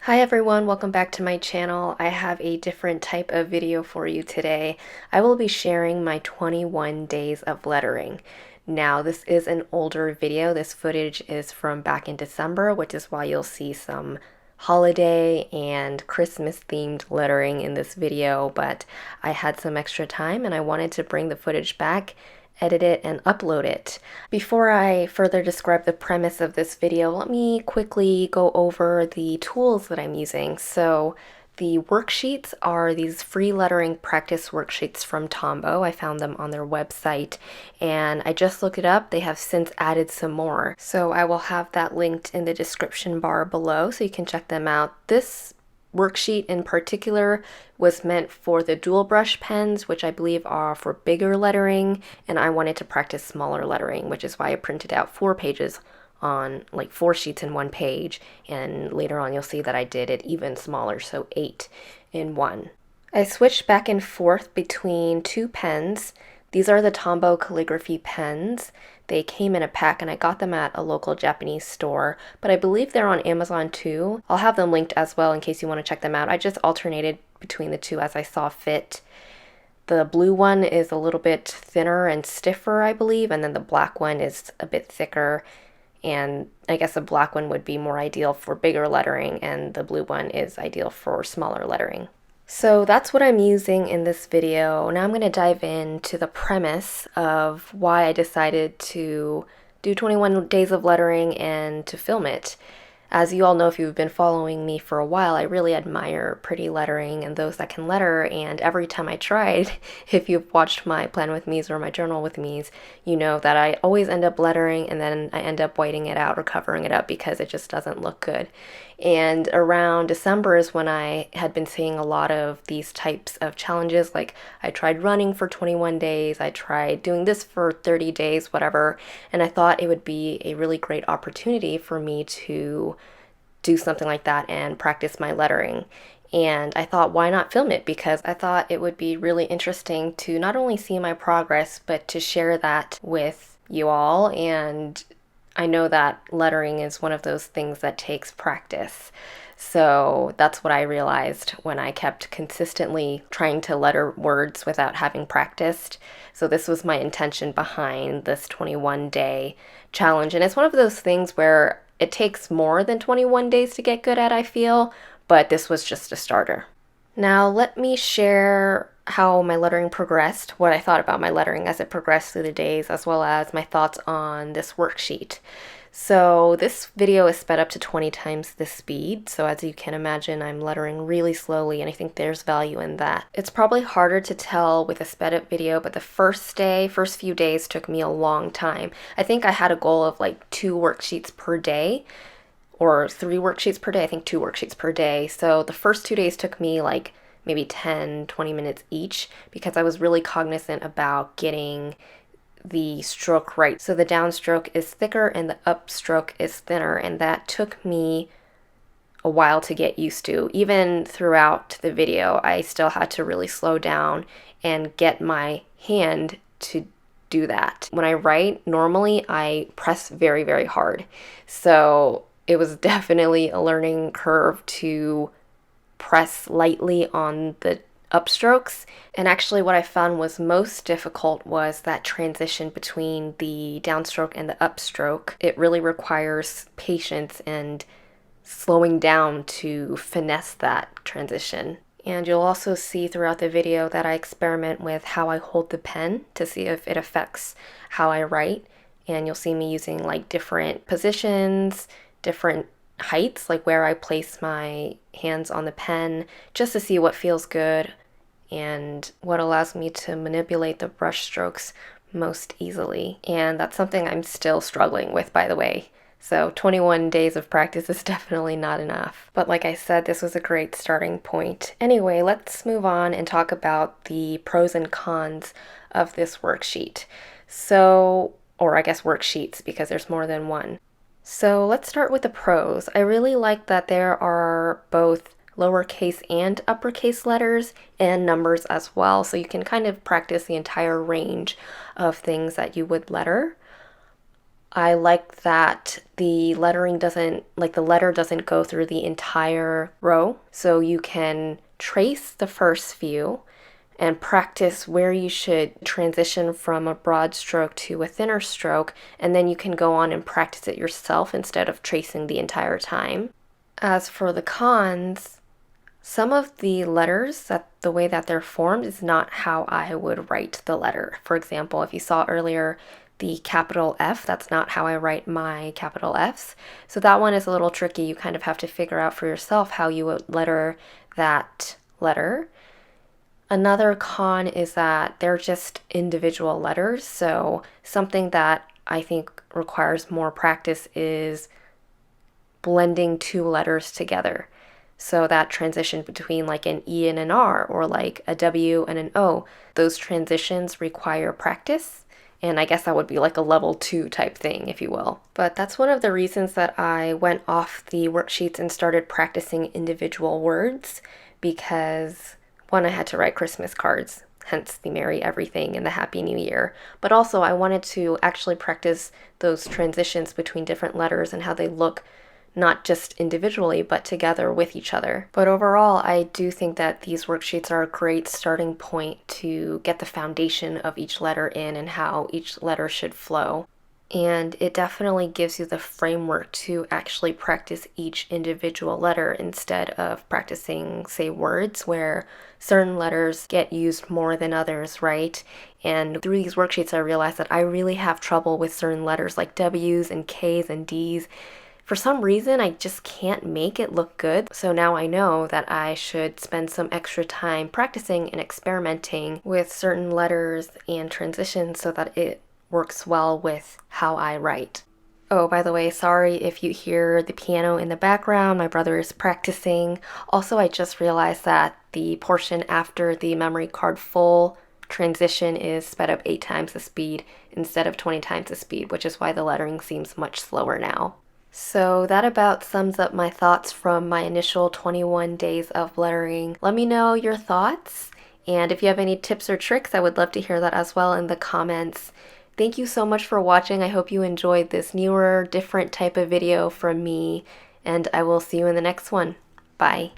Hi everyone, welcome back to my channel. I have a different type of video for you today. I will be sharing my 21 days of lettering. Now, this is an older video. This footage is from back in December, which is why you'll see some holiday and Christmas themed lettering in this video, but I had some extra time and I wanted to bring the footage back, edit it, and upload it. Before I further describe the premise of this video, let me quickly go over the tools that I'm using. So the worksheets are these free lettering practice worksheets from Tombow. I found them on their website and I just looked it up. They have since added some more. So I will have that linked in the description bar below so you can check them out. This worksheet in particular was meant for the dual brush pens, which I believe are for bigger lettering, and I wanted to practice smaller lettering, which is why I printed out 4 pages on like 4 sheets in one page, and later on you'll see that I did it even smaller, so 8 in one. I switched back and forth between 2 pens. These are the Tombow calligraphy pens. They came in a pack and I got them at a local Japanese store, but I believe they're on Amazon too. I'll have them linked as well in case you want to check them out. I just alternated between the two as I saw fit. The blue one is a little bit thinner and stiffer, I believe, and then the black one is a bit thicker, and I guess the black one would be more ideal for bigger lettering and the blue one is ideal for smaller lettering. So that's what I'm using in this video. Now I'm going to dive into the premise of why I decided to do 21 days of lettering and to film it. As you all know, if you've been following me for a while, I really admire pretty lettering and those that can letter, and every time I tried, if you've watched my Plan With Me's or my Journal With Me's, you know that I always end up lettering and then I end up whiting it out or covering it up because it just doesn't look good. And around December is when I had been seeing a lot of these types of challenges, like I tried running for 21 days, I tried doing this for 30 days, whatever, and I thought it would be a really great opportunity for me to do something like that and practice my lettering. And I thought, why not film it? Because I thought it would be really interesting to not only see my progress, but to share that with you all. And I know that lettering is one of those things that takes practice. So that's what I realized when I kept consistently trying to letter words without having practiced. So this was my intention behind this 21-day challenge. And it's one of those things where it takes more than 21 days to get good at, I feel, but this was just a starter. Now let me share how my lettering progressed, what I thought about my lettering as it progressed through the days, as well as my thoughts on this worksheet. So this video is sped up to 20 times the speed, so as you can imagine, I'm lettering really slowly, and I think there's value in that. It's probably harder to tell with a sped up video, but the first few days took me a long time. I think I had a goal of like 2 worksheets per day, or 3 worksheets per day, I think 2 worksheets per day. So the first 2 days took me like maybe 10-20 minutes each because I was really cognizant about getting the stroke right. So the downstroke is thicker and the upstroke is thinner, and that took me a while to get used to. Even throughout the video, I still had to really slow down and get my hand to do that. When I write, normally I press very, very hard. So it was definitely a learning curve to press lightly on the upstrokes. And actually what I found was most difficult was that transition between the downstroke and the upstroke. It really requires patience and slowing down to finesse that transition. And you'll also see throughout the video that I experiment with how I hold the pen to see if it affects how I write. And you'll see me using like different positions, different heights, like where I place my hands on the pen, just to see what feels good and what allows me to manipulate the brush strokes most easily. And that's something I'm still struggling with, by the way. So 21 days of practice is definitely not enough. But like I said, this was a great starting point. Anyway, let's move on and talk about the pros and cons of this worksheet. So, or I guess worksheets, because there's more than one. So let's start with the pros. I really like that there are both lowercase and uppercase letters and numbers as well, so you can kind of practice the entire range of things that you would letter. I like that the lettering doesn't, like the letter doesn't go through the entire row. So you can trace the first few and practice where you should transition from a broad stroke to a thinner stroke, and then you can go on and practice it yourself instead of tracing the entire time. As for the cons, some of the letters, that the way that they're formed is not how I would write the letter. For example, if you saw earlier the capital F, that's not how I write my capital Fs. So that one is a little tricky. You kind of have to figure out for yourself how you would letter that letter. Another con is that they're just individual letters, so something that I think requires more practice is blending two letters together. So that transition between like an E and an R, or like a W and an O, those transitions require practice. And I guess that would be like a level 2 type thing, if you will. But that's one of the reasons that I went off the worksheets and started practicing individual words, because one, I had to write Christmas cards, hence the Merry Everything and the Happy New Year. But also I wanted to actually practice those transitions between different letters and how they look not just individually, but together with each other. But overall, I do think that these worksheets are a great starting point to get the foundation of each letter in and how each letter should flow. And it definitely gives you the framework to actually practice each individual letter instead of practicing, say, words where certain letters get used more than others, right? And through these worksheets, I realized that I really have trouble with certain letters like W's and K's and D's. For some reason, I just can't make it look good. So now I know that I should spend some extra time practicing and experimenting with certain letters and transitions so that it works well with how I write. Oh, by the way, sorry if you hear the piano in the background. My brother is practicing. Also, I just realized that the portion after the memory card full transition is sped up 8 times the speed instead of 20 times the speed, which is why the lettering seems much slower now. So that about sums up my thoughts from my initial 21 days of lettering. Let me know your thoughts, and if you have any tips or tricks, I would love to hear that as well in the comments. Thank you so much for watching. I hope you enjoyed this newer, different type of video from me, and I will see you in the next one. Bye.